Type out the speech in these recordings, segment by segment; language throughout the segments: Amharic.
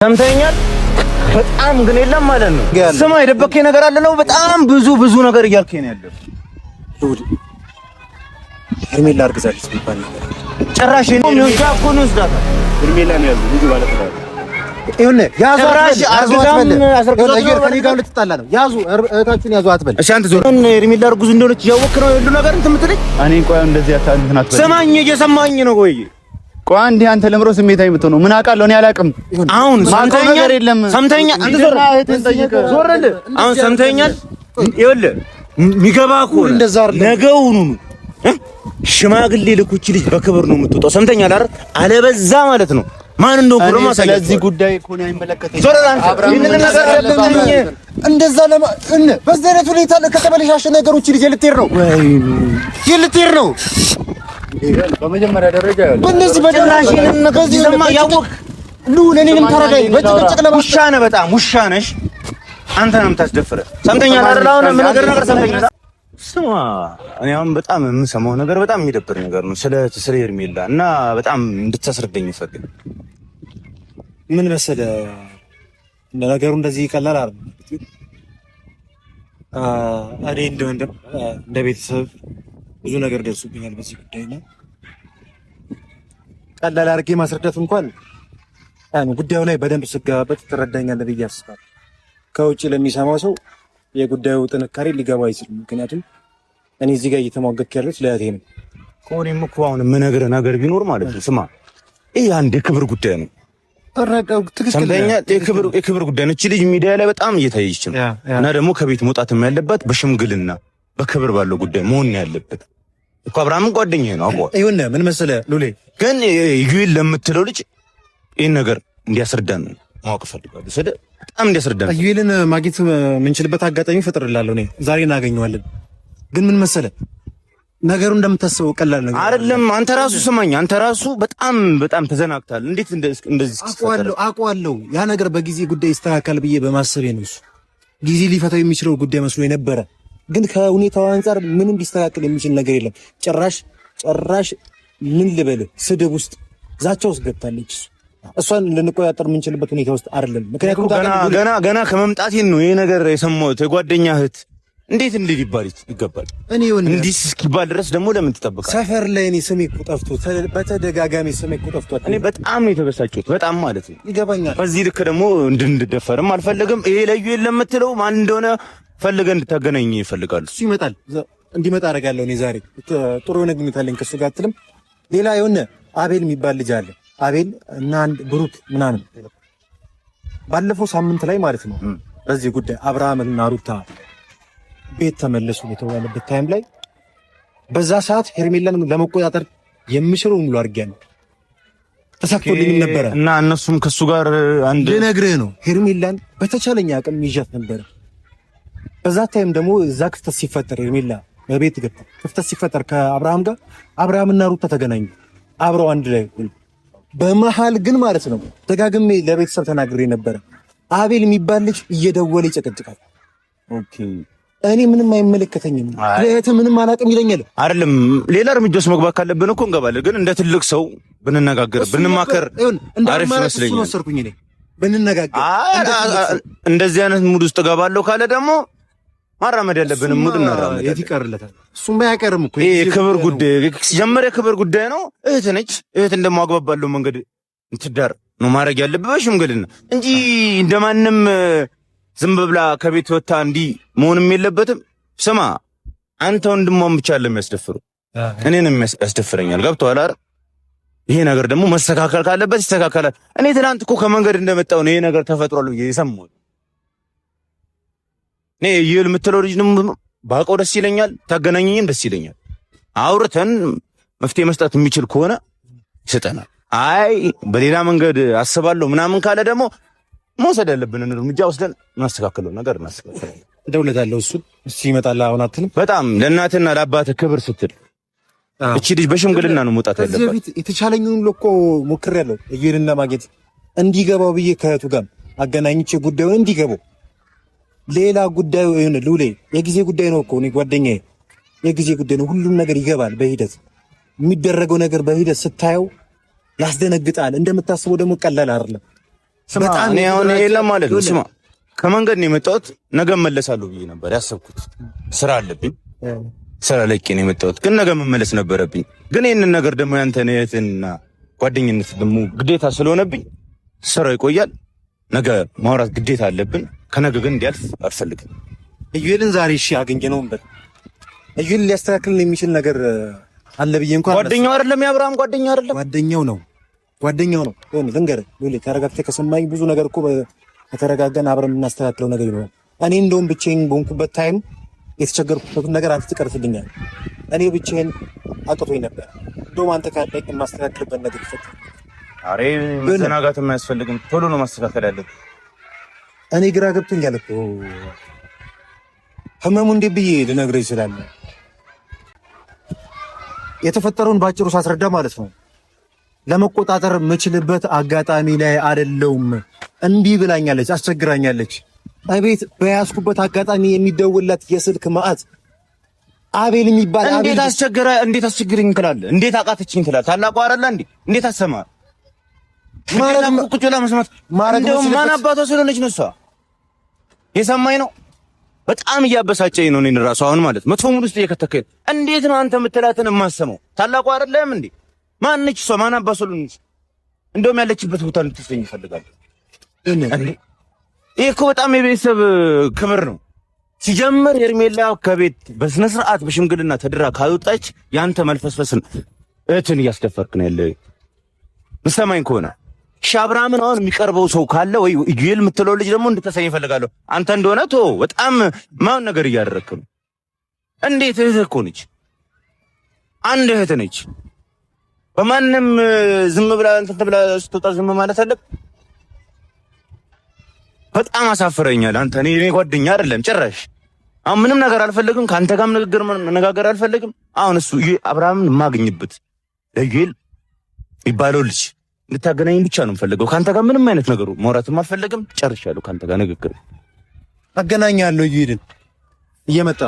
ሰምተኛል። በጣም ግን የለም ማለት ነው። ስማ የደበከኝ ነገር አለ ነው። በጣም ብዙ ነገር እያልከኝ ነው ያለው። ሄርሜላ አርግዛለች ቢባል ነገር ጭራሽ ነው ጃኮን ወስዳታ ሄርሜላ ነው ያለው ልጅ ማለት ነው። ይሁን ያዙ አርግዛም አስረግዛለች ከኔ ጋር ልትጣላ ነው። ያዙ እህታችሁን ያዙ አትበል። እሺ አንተ ዞር ሄርሜላ እርጉዝ እንደሆነች ያወክ ነው ሁሉ ነገር እንትን የምትለኝ እኔ እንኳን እንደዚህ አታንተናት በል። ስማኝ እየሰማኝ ነው ወይ ቆይ እንዴ አንተ ለምሮ ስሜታዊ የምትሆነው ምን አውቃለሁ እኔ አላውቅም። አሁን ሰምተኛል ሰምተኛ አንተ ዞር አሁን ሰምተኛል። ይኸውልህ የሚገባ እኮ ነገውኑ ሽማግሌ ልኩች ልጅ በክብር ነው የምትወጣው። ሰምተኛል አይደል? አለበዛ ማለት ነው ማን እንደሆነ ብሎ ማሳየት። ስለዚህ ጉዳይ እኮ ነው አይመለከተኝም። ዞር እንደዛ በዚህ አይነት ሁኔታ ከተበለሻሸ ነገሮች ልጅ ልትሄድ ነው ልትሄድ ነው። በመጀመሪያ ደረጃ ያለው በእነዚህ በደራሽንም ከዚህ ዘማ ያወቅ ለኔንም ተረጋይ። በጭቅጭቅ ለውሻ ነህ፣ በጣም ውሻ ነሽ አንተ ነው የምታስደፍረው። ሰምተኛል አይደል? አሁን ምን ነገር ሰምተኛል። ስማ እኔ አሁን በጣም የምሰማው ነገር በጣም የሚደብር ነገር ነው ስለ ሄርሜላ እና በጣም እንድታስረዳኝ ይፈልግ። ምን መሰለህ ነገሩ እንደዚህ ይቀላል አይደል? እኔ እንደ ቤተሰብ ብዙ ነገር ደርሶብኛል በዚህ ጉዳይ ነው። ቀላል አድርጌ ማስረዳት እንኳን ጉዳዩ ላይ በደንብ ስገባበት ትረዳኛለህ ብዬ አስባለሁ። ከውጭ ለሚሰማው ሰው የጉዳዩ ጥንካሬ ሊገባው አይችልም። ምክንያቱም እኔ እዚህ ጋር እየተሟገትኩ ያለሁት ለእህቴ ነው። እኔም እኮ አሁን የምነግርህ ነገር ቢኖር ማለት ነው ስማ፣ ይሄ አንድ የክብር ጉዳይ ነው። የክብር ጉዳይ ነው። እቺ ልጅ ሚዲያ ላይ በጣም እየታየች ነው እና ደግሞ ከቤት መውጣትም ያለባት በሽምግልና በክብር ባለው ጉዳይ መሆን ያለበት እኮ። አብርሃምን ጓደኛዬ ነው አውቀዋለሁ። ይሁን ምን መሰለህ ሉሌ፣ ግን ይሁን ለምትለው ልጅ ይሄን ነገር እንዲያስረዳን ማወቅ ፈልጋለሁ። በጣም እንዲያስረዳን ይሁንን ማግኘት የምንችልበት አጋጣሚ ፈጥርላለሁ። እኔ ዛሬ እናገኘዋለን። ግን ምን መሰለህ ነገሩ እንደምታስበው ቀላል ነገር አይደለም። አንተ ራሱ ስማኝ፣ አንተ ራሱ በጣም ተዘናግታል። እንዴት እንደዚህ አውቀዋለሁ። ያ ነገር በጊዜ ጉዳይ ይስተካከል ብዬ በማሰቤ ነው። እሱ ጊዜ ሊፈታው የሚችለው ጉዳይ መስሎ የነበረ ግን ከሁኔታው አንፃር ምንም ሊስተካከል የሚችል ነገር የለም። ጭራሽ ምን ልበል ስድብ ውስጥ ዛቻ ውስጥ ገብታለች። እሷን ልንቆጣጠር የምንችልበት ሁኔታ ውስጥ አይደለም። ምክንያቱም ገና ከመምጣቴን ነው ይሄ ነገር የሰማሁት። የጓደኛ እህት እንዴት ሊባል ይገባል? እንዲህ እስኪባል ድረስ ደግሞ ለምን ትጠብቃለህ? ሰፈር ላይ እኔ ስሜ እኮ ጠፍቶ በተደጋጋሚ ስሜ እኮ ጠፍቷል። እኔ በጣም ነው የተበሳጨሁት፣ በጣም ማለት ነው። ይገባኛል። በዚህ ልክ ደግሞ እንድንደፈርም አልፈለግም። ይሄ ለዩ የለም የምትለው ማን እንደሆነ ፈልገህ እንድታገናኝ ይፈልጋሉ። እሱ ይመጣል፣ እንዲመጣ አደርጋለሁ። እኔ ዛሬ ጥሩ የሆነ ግንኙነት አለኝ ከእሱ ጋር አትልም? ሌላ የሆነ አቤል የሚባል ልጅ አለ። አቤል እና አንድ ብሩክ ምናምን ባለፈው ሳምንት ላይ ማለት ነው በዚህ ጉዳይ አብርሃም እና ሩታ ቤት ተመለሱ የተባለበት ታይም ላይ በዛ ሰዓት ሄርሜላን ለመቆጣጠር የምችለውን ሁሉ አድርጌያለሁ። ተሳክቶልኝ ነበረ እና እነሱም ከሱ ጋር አንድ ልነግርህ ነው ሄርሜላን በተቻለኝ አቅም ይዣት ነበረ። በዛ ታይም ደግሞ እዛ ክፍተት ሲፈጠር ሄርሜላ በቤት ገባ። ክፍተት ሲፈጠር ከአብርሃም ጋር አብርሃምና ሩታ ተገናኙ አብረው አንድ ላይ። በመሃል ግን ማለት ነው ደጋግሜ ለቤተሰብ ተናግሬ ነበረ። አቤል የሚባል ልጅ እየደወለ ይጨቀጭቃል። ኦኬ እኔ ምንም አይመለከተኝም፣ ለእህት ምንም አላውቅም ይለኛል። አይደለም ሌላ እርምጃ ውስጥ መግባት ካለብን እኮ እንገባለን። ግን እንደ ትልቅ ሰው ብንነጋገር ብንማከር አሪፍ ይመስለኛል። ወሰርኩኝ እኔ ብንነጋገር እንደዚህ አይነት ሙድ ውስጥ እገባለሁ ካለ ደግሞ ማራመድ ያለብን ሙድ እናራመድ። የት ይቀርለታል? እሱም ባያቀርም እኮ ይሄ የክብር ጉዳይ ሲጀመር የክብር ጉዳይ ነው። እህት ነች። እህት እንደማግባብ ባለው መንገድ ትዳር ነው ማድረግ ያለብህ በሽምግልና እንጂ እንደማንም ዝም ብላ ከቤት ወጣ እንዲህ መሆንም የለበትም። ስማ አንተ ወንድሟን ብቻ አይደለም የሚያስደፍሩ እኔንም ያስደፍረኛል። ገብቶሃል አይደል? ይሄ ነገር ደግሞ መስተካከል ካለበት ይስተካከላል። እኔ ትናንት እኮ ከመንገድ እንደመጣው ነው ይሄ ነገር ተፈጥሯል ብዬ የሰማሁት። እኔ ይል የምትለው ልጅ ባውቀው ደስ ይለኛል፣ ታገናኘኝም ደስ ይለኛል። አውርተን መፍትሄ መስጠት የሚችል ከሆነ ይሰጠናል። አይ በሌላ መንገድ አስባለሁ ምናምን ካለ ደግሞ መውሰድ ያለብንን እርምጃ ወስደን እናስተካክለው ነገር እናስተካክለው። እደውልለታለሁ። እሱ ይመጣል። አሁን አትልም? በጣም ለእናትና ለአባትህ ክብር ስትል እቺ ልጅ በሽምግልና ነው መውጣት ያለባት። እዚህ በፊት የተቻለኝውን እኮ ሞክሬያለሁ እየሄድን ለማግኘት እንዲገባው ብዬ ከእህቱ ጋር አገናኝቼ ጉዳዩን እንዲገባው። ሌላ ጉዳዩ ይሁን ሉሌ የጊዜ ጉዳይ ነው እኮ እኔ ጓደኛዬ፣ የጊዜ ጉዳይ ነው። ሁሉም ነገር ይገባል በሂደት የሚደረገው ነገር በሂደት ስታየው ያስደነግጣል። እንደምታስበው ደግሞ ቀላል አይደለም። በጣም እኔ አሁን የለም ማለት ነው። ስማ ከመንገድ ነው የመጣሁት። ነገ እመለሳለሁ ብዬ ነበር ያሰብኩት። ስራ አለብኝ፣ ስራ ለቄ ነው የመጣሁት። ግን ነገ መመለስ ነበረብኝ። ግን ይሄንን ነገር ደግሞ ያንተን እህትና ጓደኝነት ደግሞ ግዴታ ስለሆነብኝ ስራው ይቆያል። ነገ ማውራት ግዴታ አለብን። ከነገ ግን እንዲያልፍ አልፈልግም። እዩልን ዛሬ እሺ አገኘነው እንበል። እዩልን ሊያስተካክልን የሚችል ነገር አለ ብዬ እንኳን ጓደኛው አይደለም፣ የአብርሃም ጓደኛ አይደለም፣ ጓደኛው ነው። ልንገርህ ሉሌ፣ ተረጋግተህ ከሰማኝ ብዙ ነገር እኮ ከተረጋጋን አብረን የምናስተካክለው ነገር ይኖራል። እኔ እንደውም ብቻዬን በሆንኩበት ታይም የተቸገርኩበትን ነገር አንተ ትቀርፍልኛል። እኔ ብቻዬን አቅቶኝ ነበር። እንደውም አንተ ካለኝ የማስተካክልበት ነገር ይፈጠራል። አሬ መዘናጋት የማያስፈልግም፣ ቶሎ ነው ማስተካከል ያለብን። እኔ ግራ ገብቶኛል እኮ ህመሙ እንዴት ብዬ ልነግርህ ይችላል። የተፈጠረውን ባጭሩ ሳስረዳ ማለት ነው ለመቆጣጠር የምችልበት አጋጣሚ ላይ አይደለሁም። እምቢ ብላኛለች፣ አስቸግራኛለች። አቤት በያዝኩበት አጋጣሚ የሚደውላት የስልክ ማዕት አቤል የሚባል እንዴት አስቸግረኝ ትላለህ? እንዴት አቃተችኝ ትላለህ? ታላቁ አይደለ እንዴ? እንዴት አሰማ ማለት ነው? ቁጭ ብላ መስማት እንደውም ማን አባቷ ስለሆነች ነው እሷ የሰማኝ ነው። በጣም እያበሳጨኝ ነው እኔን እራሱ አሁን ማለት መጥፎ ሙድ ውስጥ እየከተከኝ። እንዴት ነው አንተ የምትላትን የማሰማው? ታላቁ አይደለም እንዴ? ማነች እሷ? ማን አባቷ ስለሆነች? እንደውም ያለችበት ቦታ ልትወስደኝ ይፈልጋል እንዴ? ይሄ እኮ በጣም የቤተሰብ ክብር ነው። ሲጀምር ሄርሜላ ከቤት በስነ ስርዓት በሽምግልና ተድራ ካልወጣች ያንተ መልፈስፈስን እህትን እያስደፈርክ ነው ያለ። ምሰማኝ ከሆነ አብርሃምን አሁን የሚቀርበው ሰው ካለ ወይ ኢዩኤል የምትለው ልጅ ደግሞ እንድትሰኝ ይፈልጋለሁ። አንተ እንደሆነ ቶ በጣም ማን ነገር እያደረክ ነው። እንዴት እህት እኮ ነች፣ አንድ እህት ነች። በማንም ዝም ብላ እንትን ብላ ስትወጣ ዝም ማለት አለብ። በጣም አሳፍረኛል አንተ። እኔ ጓደኛ አይደለም ጭራሽ። አሁን ምንም ነገር አልፈልግም፣ ከአንተ ጋርም ንግግር መነጋገር አልፈልግም። አሁን እሱ አብርሃምን የማገኝበት ኢዩኤል የሚባለው ልጅ እንድታገናኝ ብቻ ነው የምፈልገው። ካንተ ጋር ምንም አይነት ነገሩ ማውራትም አልፈልግም። ጨርሻለሁ ካንተ ጋር ንግግር። አገናኛለሁ ኢዩኤልን እየመጣ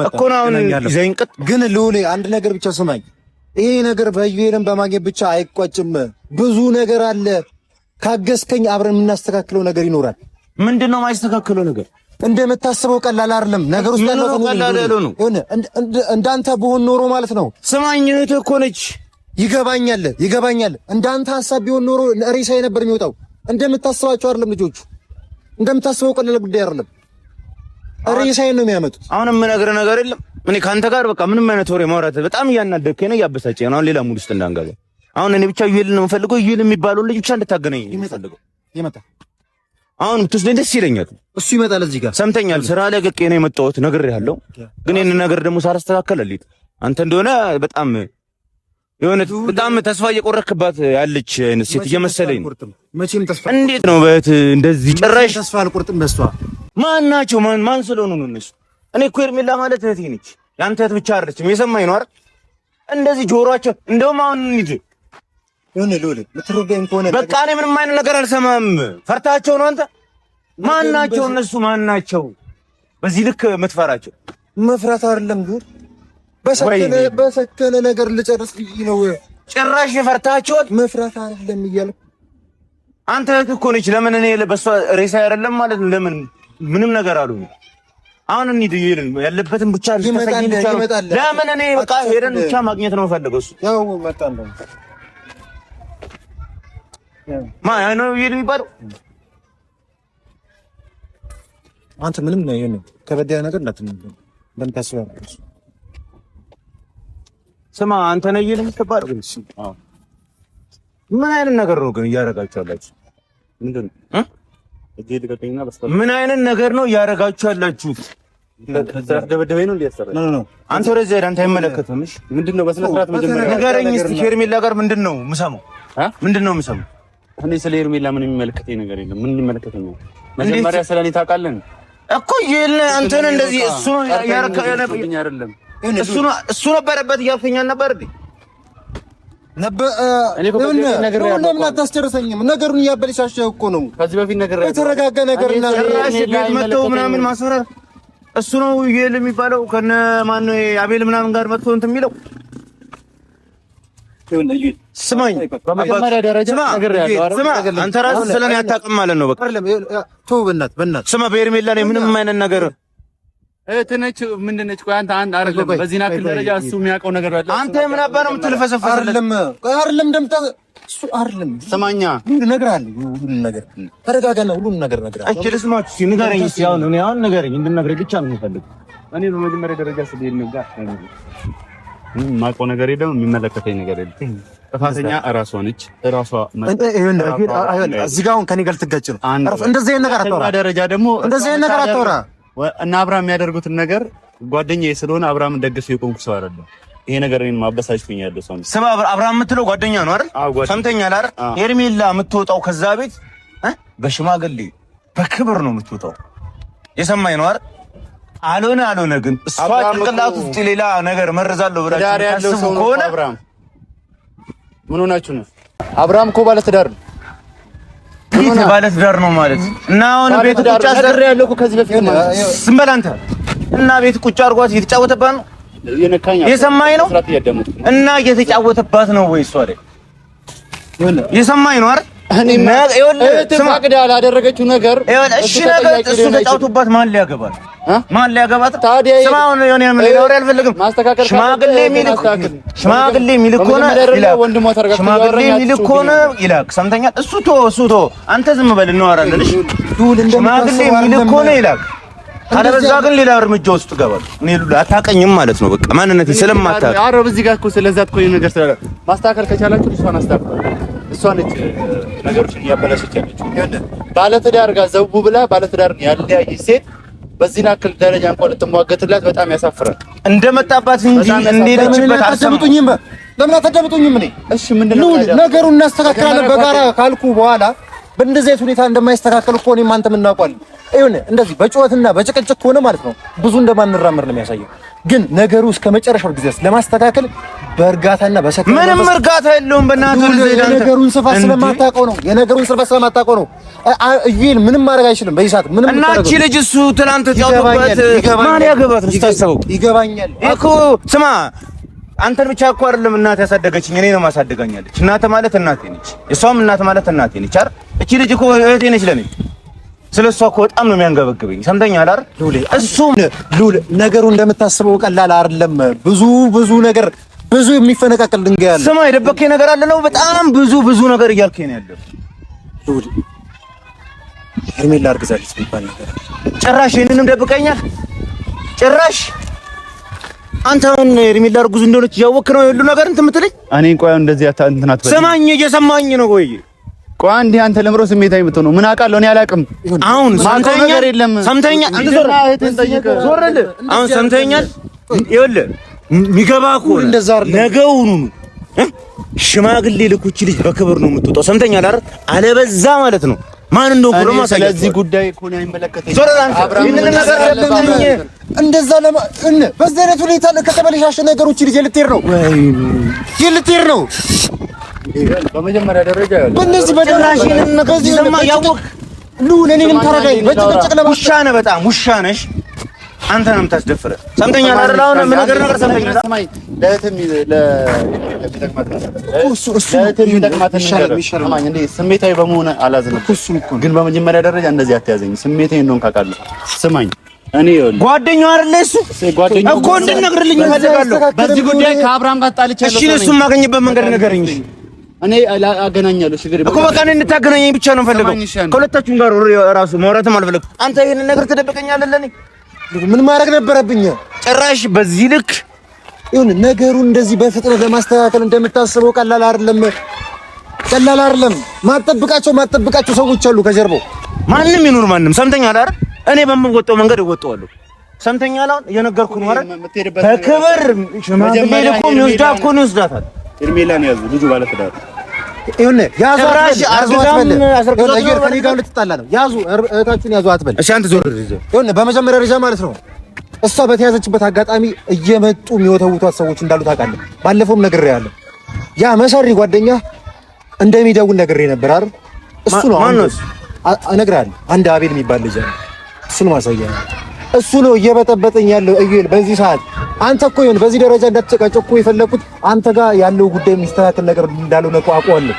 እኮ ነው አሁን ይዘኝ ቅጥ። ግን ሉሌ አንድ ነገር ብቻ ስማኝ። ይሄ ነገር በኢዩኤልን በማግኘት ብቻ አይቋጭም። ብዙ ነገር አለ። ካገዝከኝ አብረን የምናስተካክለው ነገር ይኖራል። ምንድነው የማይስተካከለው ነገር? እንደምታስበው ቀላል አይደለም ነገር ውስጥ ያለው ነው። እንዳንተ በሆን ኖሮ ማለት ነው። ስማኝ እህት እኮ ነች። ይገባኛል። እንዳንተ ሐሳብ ቢሆን ኖሮ ሬሳዬ ነበር የሚወጣው። እንደምታስባቸው አይደለም ልጆቹ። እንደምታስበው ቀላል ጉዳይ አይደለም። ሬሳዬ ነው የሚያመጡት። አሁንም የምነግርህ ነገር የለም። እኔ ካንተ ጋር በቃ ምንም አይነት ወሬ ማውራት በጣም እያናደድከኝ ነው፣ እያበሳጨኝ ነው። አሁን ሌላ ሙድ ውስጥ እንዳንገባ። አሁን እኔ ብቻ ኢዩኤልን ነው የምፈልገው። ኢዩኤል የሚባለው ልጅ ብቻ እንድታገናኝ ነው የምፈልገው። ይመጣል። አሁን ብትወስደኝ ደስ ይለኛል። እሱ ይመጣል እዚህ ጋር። ሰምተኛል። ስራ ላይ ገቄ ነው የመጣሁት ነግሬሃለሁ። ግን ይሄን ነገር ደግሞ ሳላስተካከለልኝ አንተ እንደሆነ በጣም የሆነ በጣም ተስፋ እየቆረክባት ያለች ሴት እየመሰለኝ ነው። መቼም ተስፋ እንዴት ነው በት እንደዚህ ጭራሽ ተስፋ አልቆርጥም። በሷ ማን ናቸው? ማን ስለሆኑ ነው እነሱ? እኔ እኮ ሄርሜላ ማለት እህቴ ነች። ያንተ እህት ብቻ አይደለችም። የሰማኝ ነው አይደል? እንደዚህ ጆሮአቸው እንደውም አሁን እንሂድ የሆነ ሉሌ ልትረዳኝ ከሆነ በቃ እኔ ምንም አይነት ነገር አልሰማም። ፈርታቸው ነው አንተ? ማን ናቸው እነሱ? ማን ናቸው በዚህ ልክ የምትፈራቸው? መፍራት አይደለም ግን በሰከነ ነገር ልጨርስ ነው። ጭራሽ ፈርታቸዋል። መፍራት አይደለም እያልኩ አንተ እህት እኮ ነች። ለምን እኔ በሷ ሬሳ አይደለም ማለት ነው? ለምን ምንም ነገር አሉ። አሁን እንሂድ ይልን ያለበትን ብቻ ልትሰኝ ብቻ ነው። ለምን እኔ በቃ ሄደን ብቻ ማግኘት ነው የምፈልገው። እሱ ያው መጣ እንደው ማን ነው ይል የሚባለው? አንተ ምንም ነው ይሄን ከበድ ያለ ነገር እንደምታስበው ስማ፣ አንተ ነህ ይል የምትባለው ግን ምን አይነት ነገር ነው ግን እያደረጋችሁ ያላችሁ? ምንድን ነው ምን አይነት ነገር ነው እያደረጋችሁ ያላችሁ? ደበደበኝ ነው እንዲያሰራ ነው። አንተ ወደዚህ ሄድ። አንተ አይመለከትም። እሺ ምንድን ነው በስነ ስርዓት መጀመሪያ ንገረኝ እስቲ። ሄርሜላ ጋር ምንድን ነው የምሰማው? ምንድን ነው የምሰማው? እኔ ስለ ሄርሜላ ምን የሚመለከተኝ ነገር የለም። ምን የሚመለከተኝ ነው? መጀመሪያ ስለኔ ታውቃለህ እኮ ይል አንተን እንደዚህ እሱ ያረከ አይደለም እሱ ነበረበት እያልከኛል ነበር እንዴ? ለምን አታስጨርሰኝም? ነገሩን እያበለሻሸህ እኮ ነው። ከዚህ በፊት ነገር የተረጋጋ ነገር እና ቤት መተው ምናምን ማስፈራር እሱ ነው ይል የሚባለው። ከነ ማን ነው አቤል ምናምን ጋር መጥቶ እንትን የሚለው ስማኝ በመጀመሪያ ደረጃ ነገር ያለው ስማ አንተ ራስህ ስለኔ አታውቅም ማለት ነው። በቃ አይደለም ተው በእናትህ ስማ በሄርሜላ ላይ ምንም አይነት ነገር እህትነች ምንድን ነች? ቆይ አንተ አይደለም በዚህ ናክል ደረጃ እሱ የሚያውቀው ነገር አለ። አንተ ምን አባ ነው የምትልፈሰፈስ? አይደለም እንደምታ እሱ አይደለም ስማኛ ሁሉ ነገር አለ። ሁሉ ነገር ተረጋጋና ሁሉ ነገር ነግረሃለሁ። እሺ ልስማችሁ እስኪ ንገረኝ እስኪ አሁን ንገረኝ እንድነግረኝ ብቻ ነው የምፈልገው። እኔ በመጀመሪያ ደረጃ ስለሄድ ነው ጋር የማውቀው ነገር የለም የሚመለከተኝ ነገር የለም። ጥፋተኛ እራሷ ነች። እራሷ እዚህ ጋር አሁን ከኔ ጋር ልትጋጭ ነው። እንደዚህ አይነት ነገር አታወራ። ደረጃ ደግሞ እንደዚህ አይነት ነገር አታወራ። እና አብርሃም የሚያደርጉትን ነገር ጓደኛዬ ስለሆነ አብርሃምን ደግፌ የቆምኩ ሰው አይደለም። ይሄ ነገር እኔን ማበሳጭቶኝ ያለው ሰው ነው። ስማ አብርሃም የምትለው ጓደኛ ነው አይደል? ሰምተኛል አይደል? ሄርሜላ የምትወጣው ከዛ ቤት በሽማግሌ በክብር ነው የምትወጣው። የሰማኝ ነው አይደል? አልሆነ ግን እሷ ጭንቅላት ውስጥ ሌላ ነገር መረዛለሁ ብላችሁ ታስቡ ከሆነ አብርሃም ምን ሆናችሁ ነው? አብርሃም እኮ ባለትዳር ነው። ቤት ባለትዳር ነው ማለት እና አሁን ቤት ቁጭ አስደረ ያለው እኮ ከዚህ በፊት ማለት ዝም በል አንተ እና ቤት ቁጭ አድርጓት እየተጫወተባት ነው የሰማኝ ነው እና እየተጫወተባት ነው ወይ እሷ ላይ የሰማኝ ነው አይደል? እኔ ተፋቅዳ ያላደረገችው ነገር እሺ ነገር እሱ ተጫውቶባት ማን ሊያገባት ታዲያ ስማውን የሆነ ምን ሊያወራ አልፈልግም። ሽማግሌ የሚል ከሆነ ይላክ ሰምተኛል። እሱ ቶ አንተ ዝም በል እናወራለን። እሺ ሽማግሌ የሚል ከሆነ ይላክ ካለበዛ ግን ሌላ እርምጃ ውስጥ ገባል። እኔ አታውቀኝም ማለት ነው። በቃ ማንነቴ ስለማታውቅ አረብ እዚህ ጋር እኮ ስለዛት እኮ ነገር ስላለ ማስተካከል ከቻላችሁ እሷን አስተካክሉ። እሷ ነች ነገሮችን እያበላሸች ያለችው። ባለትዳር ጋር ዘው ብላ ባለትዳር ያለያየ ሴት በዚህ ናክል ደረጃ እንኳን ልትሟገትላት በጣም ያሳፍራል። እንደመጣባት እንጂ እንደሄደችበት አሰምጡኝም። ለምን አትደምጡኝም? እኔ እሺ ምንድነው ነገሩን እናስተካክላለን በጋራ ካልኩ በኋላ በእንደዚህ አይነት ሁኔታ እንደማይስተካከል እኮ እኔም አንተም እናውቃለን። ይሁን እንደዚህ በጩኸትና በጭቅጭቅ ከሆነ ማለት ነው ብዙ እንደማንራመድ ነው የሚያሳየው። ግን ነገሩ እስከ መጨረሻው ጊዜ ለማስተካከል በእርጋታና በሰከነ ምንም እርጋታ የለውም። በእናትህ የነገሩን ስፋት ስለማታውቀው ነው። ይሄን ምንም ማድረግ አይችልም። በይሳት ምንም እና እቺ ልጅ እሱ ትናንት ያውቁበት ማን ያገባት ነው ታስበው? ይገባኛል እኮ ስማ አንተን ብቻ እኮ አይደለም እናት ያሳደገችኝ እኔ ነው ማሳደጋኛለች። እናት ማለት እናቴ ነች፣ እሷም እናት ማለት እናቴ ነች አይደል? እቺ ልጅ እኮ እህቴ ነች ለኔ። ስለሷ እኮ በጣም ነው የሚያንገበግበኝ። ሰምተኛል አይደል? ሉል ነገሩ እንደምታስበው ቀላል አይደለም። ብዙ ነገር ብዙ የሚፈነቃቀል ድንጋይ አለ። ስማ የደበከኝ ነገር አለ ነው። በጣም ብዙ ነገር እያልከኝ ነው ያለው። ሉል ሄርሜላ አርግዛለች የሚባል ነገር ጭራሽ ይሄንንም ደብቀኛል። ጭራሽ አንተ አሁን ሄርሜላ እርጉዝ እንደሆነች እያወቅህ ነው ሁሉ ነገር እንትን የምትለኝ? እኔ ቆይ እንደዚህ እንትን አትበል። ስማኝ እየሰማኝ ነው ወይ? ቆይ አንዴ አንተ ለምሮ ስሜታዊ የምትሆነው ምን አውቃለሁ? እኔ አላውቅም። አሁን ሰምተኛል። አንተ ዞር አሁን ሰምተኛል። ይኸውልህ የሚገባ ከሆነ ነገውኑ ሽማግሌ ልኩች ልጅ በክብር ነው የምትወጣው። ሰምተኛል አይደል? አለበዛ ማለት ነው ማን እንደው ብሎ ማሳየት። ስለዚህ ጉዳይ እኮ ነው የሚመለከተኝ። ዞር አንተ ምን ነገር አለብኝ እንደዛ በዚህ አይነት ሁኔታ ከተበለሻሸ ነገሮች ልጅ ልትሄድ ነው። በመጀመሪያ ደረጃ በእነዚህ በደራሽን ከዚህ ዘማ ያወቅ እኔንም ተረዳኝ። በጭቅጭቅ ውሻ ነህ፣ በጣም ውሻ ነሽ። አንተ ነው የምታስደፍረው። ሰምተኛል አይደል? አሁን ምን ነገር ሰምተኛል። ሰማይ ለእህትም ስሜታዊ በመሆን አላዝንም። ግን በመጀመሪያ ደረጃ እንደዚህ አትያዘኝ። ስሜታዊ እንደሆንክ አውቃለሁ። ስማኝ እኔ ጓደኛው አይደለ እሱ እኮ እንድትነግርልኝ እፈልጋለሁ። በዚህ ጉዳይ ከአብርሃም ጋር ጣልቻለሁ። እሺ እሱን የማገኝበት መንገድ ንገረኝ። እኔ አገናኛለሁ። ችግር እኮ በቃ እኔ እንድታገናኘኝ ብቻ ነው የምፈልገው። ከሁለታችሁም ጋር ራሱ ማውራትም አልፈልግም። አንተ ይሄንን ነገር ትደብቀኛለህ ለኔ? ምን ማድረግ ነበረብኝ? ጭራሽ በዚህ ልክ ይሁን ነገሩን እንደዚህ በፍጥነት ለማስተካከል እንደምታስበው ቀላል አይደለም። ማጠብቃቸው ሰዎች አሉ ከጀርባው። ማንም ይኑር ማንም ሰምተኛል አይደል? እኔ በምወጣው መንገድ እወጣዋለሁ። ሰምተኛል። አሁን እየነገርኩህ ነው አይደል? በክብር ሽማግሌ ልኮ ይወስዳታል። ሄርሜላን ያዙ። ልጁ ባለትዳር ይሁን ያዙ። ከኔ ጋር ልትጣላ ነው። ያዙ እህታችሁን ያዙ አትበል። እሺ አንተ ዞር ይሁን። በመጀመሪያ ደረጃ ማለት ነው እሷ በተያዘችበት አጋጣሚ እየመጡ የሚወተውቷት ሰዎች እንዳሉ ታውቃለህ። ባለፈውም ነግሬሃለሁ። ያ መሰሪ ጓደኛ እንደሚደውል ነግሬህ ነበር አይደል? እሱ ነው። ማነው? እነግርሃለሁ። አንድ አቤል የሚባል ልጅ አለ። እሱን ማሳያ እሱ ነው እየበጠበጠኝ ያለው እዩል። በዚህ ሰዓት አንተ እኮ ይሁን በዚህ ደረጃ እንዳትጨቃጨቁ የፈለኩት አንተ ጋር ያለው ጉዳይ የሚስተካከል ነገር እንዳልሆነ እኮ አውቀዋለሁ።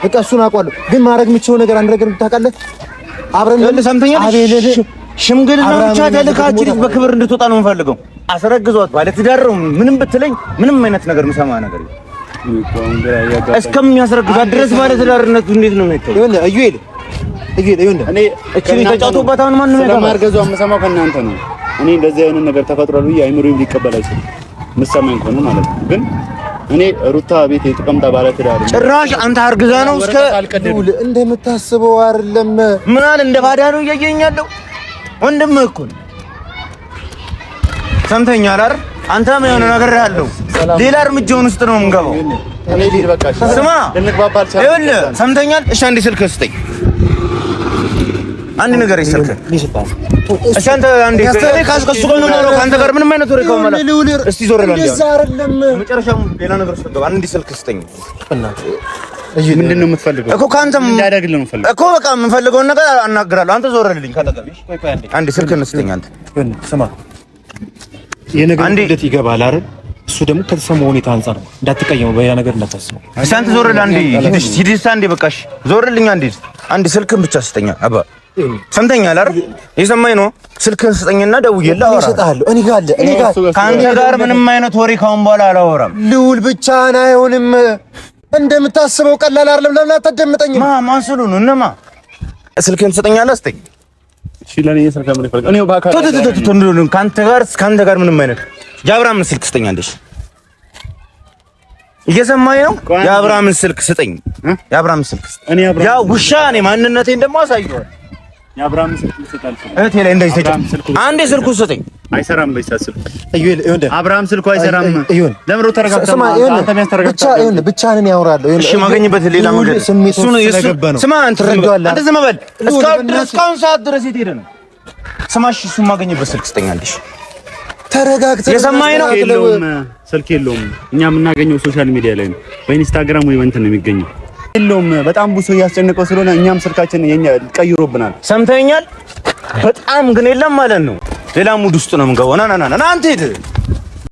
በቃ እሱን አውቀዋለሁ። ግን ማድረግ የምችለው ነገር አንድ ነገር ታውቃለህ? አብረን ሰምተኛል። ሽምግልና ብቻ ተልካችሁ ልጅ በክብር እንድትወጣ ነው የምፈልገው። አስረግዟት ባለ ትዳር ነው። ምንም ብትለኝ ምንም አይነት ነገር የምሰማ ነገር እስከሚያስረግዛት ድረስ ባለ ትዳርነቱ እንዴት ነው የሚታየው? ይሁን እዩል እኔ እቺ ተጫውቶባት አሁን ማን ነው ለማርገዟ የምሰማው ከእናንተ ነው። እኔ እንደዚህ አይነት ነገር ተፈጥሯል ብዬ አይምሮዬም ሊቀበል አይችልም። የምትሰማኝ ከሆነ ማለት ነው። ግን እኔ ሩታ ቤት የተቀምጣ ባለ ትዳር ጭራሽ አንተ አርግዛ ነው እስከ እንደምታስበው አይደለም። ምን አለ እንደ ባዳ ነው እያየኝ ያለው ወንድምህ እኮ ነው። ሰምተኛል አይደል? አንተም የሆነ ነገር ያለው ሌላ እርምጃውን ውስጥ ነው የምንገባው። እኔ ሊድ በቃ ስማ ልንግባባል ይኸውልህ፣ ሰምተኛል? እሺ አንዴ ስልክ ስጠኝ። አንድ ነገር ይስልክ። እሺ አንተ አንዴ እኔ ካስከሱ ጋር ነው የማወራው። ከአንተ ጋር ምንም አይነት ወሬ ከሆነ እስቲ ዞር በል። መጨረሻም ሌላ ነገር ስጠው። አንድ ስልክ ስጠኝ። ምንድን ነው የምትፈልገው እኮ ከአንተም እንዳደርግልህ ነው የምፈልገው እኮ በቃ የምፈልገውን ነገር አናግራለሁ። አንተ ዞር በልልኝ ካጠገብሽ። አንድ ስልክ ስጠኝ። አንተ ስማ የነገር እንዴት ይገባል አይደል? እሱ ደግሞ ከተሰማው ሁኔታ አንፃር እንዳትቀየመው በያ ነገር እንዳታስበው። እሺ አንተ ዞር በል። አንዴ ሂድሽ አንዴ በቃሽ። ዞር በልልኝ። አንዴ ስልክን ብቻ ስጠኝ አባ። ሰምተኛል አይደል? የሰማኝ ነው። ስልክን ስጠኝና ደውዬልህ አወራለሁ። እኔ ጋር ከአንተ ጋር ምንም አይነት ወሬ ካሁን በኋላ አላወራም። ልውል ብቻህን አይሆንም። እንደምታስበው ቀላል አይደለም። ለምን አታደምጠኝም? ማን ስሉ ነው? እነማ ስልክህን ትሰጠኛለህ? ስጠኝ። እሺ ለኔ ስልክ ምን ይፈልጋል? እኔው ባካ ካንተ ጋር ምንም አይነት የአብርሃምን ስልክ ስጠኝ። አንዴሽ እየሰማኝ ነው? የአብርሃምን ስልክ ስጠኝ። የአብርሃምን ስልክ እኔ ያ ውሻ እኔ ማንነቴን ደግሞ አሳየዋለሁ። የአብርሃምን ስልክ ልሰጣል። እህቴ ላይ እንደዚህ ተጫ አንዴ ስልኩ ስጠኝ። አይሰራም። በይሳስል እዩል አብርሃም ስልኩ አይሰራም። ለምን ተረጋግተህ አንተ የሚያስተረጋግጥ ብቻህን ያወራለሁ። እሺ ማገኝበት ሌላ መንገድ እሱ ነው። ስማ አንተ ዝም በል። እስካሁን ሰዓት ድረስ የት ሄደህ ነው? ስማሽ እሱ ማገኝበት ስልክ ስጠኝ። አንዴሽ ተረጋግተህ የሰማኝ ነው። ስልክ የለውም። እኛ የምናገኘው ሶሻል ሚዲያ ላይ ነው፣ በኢንስታግራም ወይ በእንትን ነው የሚገኘው። የለውም። በጣም ብዙ እያስጨነቀው ስለሆነ እኛም ስልካችን የኛ ቀይሮብናል። ሰምተኛል? በጣም ግን የለም ማለት ነው። ሌላ ሙድ ውስጥ ነው የምንገባው። ና አንተ ሂድ